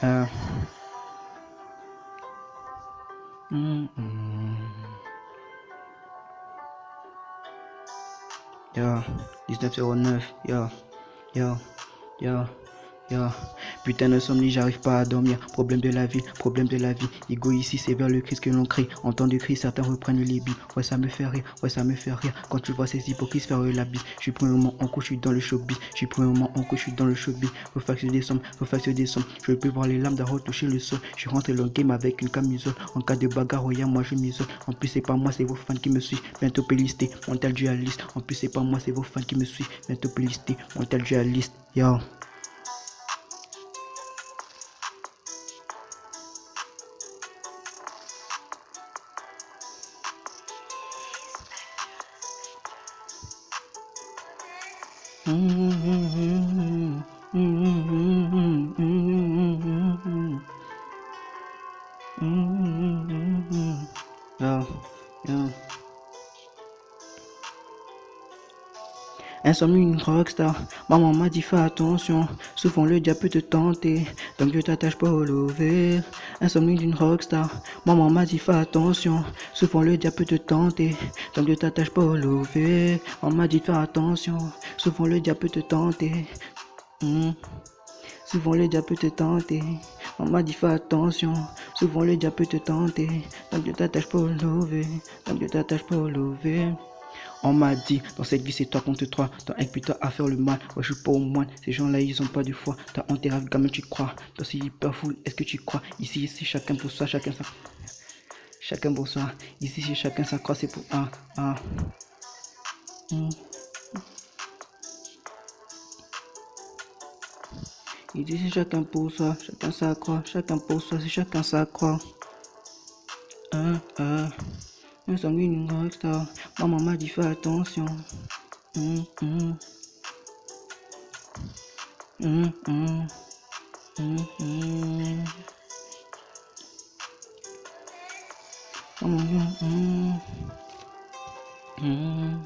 Euh, mm, mm. Yo, 1909, yo, yo, yo, yo. Putain d'insomnie, j'arrive pas à dormir. Problème de la vie, problème de la vie. Ego ici, c'est vers le Christ que l'on crie. En temps de cri, certains reprennent les billes. Ouais, ça me fait rire, ouais, ça me fait rire. Quand tu vois ces hypocrites faire la bise. Je suis pour un moment en couche, je suis dans le showbiz. Je suis pour un moment en couche, je suis dans le showbiz. Faut faire que je descende, faut faire que je descende. Je peux voir les lames d'un retoucher le sol. Je suis rentré dans le game avec une camisole. En cas de bagarre, regarde, moi je m'isole. En plus, c'est pas moi, c'est vos fans qui me suivent. Bientôt pélisté, mental dualiste. En plus, c'est pas moi, c'est vos fans qui me suivent. Bientôt pélisté, mental dualiste. Yo. Yo, yo. Insomnie, une rockstar. Maman m'a dit fais attention. Souvent le diable peut te tenter. Donc ne t'attache pas au lever. Insomnie d'une rockstar. Maman m'a dit fais attention. Souvent le diable peut te tenter. Donc ne t'attache pas au lever. Maman m'a dit de faire attention. Souvent le diable peut te tenter. Souvent le diable peut te tenter. On m'a dit fais attention. Souvent le diable peut te tenter. Donc ne t'attache pas au lever. Donc ne t'attache pas au lever. On m'a dit, dans cette vie c'est toi contre toi, t'as un putain à faire le mal, ouais je suis pas au moine, ces gens là ils ont pas de foi, t'as enterré avec gamin tu crois, toi c'est hyper fou, est-ce que tu crois, ici c'est chacun pour soi, chacun pour soi, ici c'est chacun sa croix, c'est pour un. Ici c'est chacun pour soi, chacun sa croix, chacun pour soi, c'est chacun sa croix, un. Nous sommes une rockstar, maman m'a dit fais attention, hum, hum, hum, hum, hum, hum.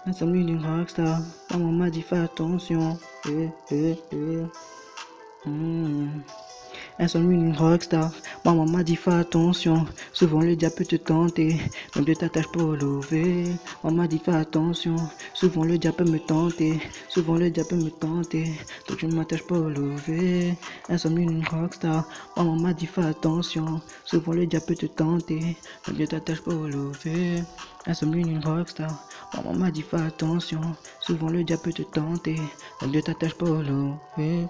Insomnie d'une rockstar, maman m'a dit fais attention. Insomnie d'une rockstar, maman m'a dit fais attention. Souvent le diable peut te tenter, donc ne t'attache pas au lever. Maman m'a dit fais attention, souvent le diable peut me tenter. Souvent le diable peut me tenter, donc je ne m'attache pas au lever. Insomnie d'une rockstar, maman m'a dit fais attention. Souvent le diable peut te tenter, donc ne t'attache pas au lever. Insomnie d'une rockstar, maman m'a dit fais attention. Souvent le diable peut te tenter, donc ne t'attache pas au lever.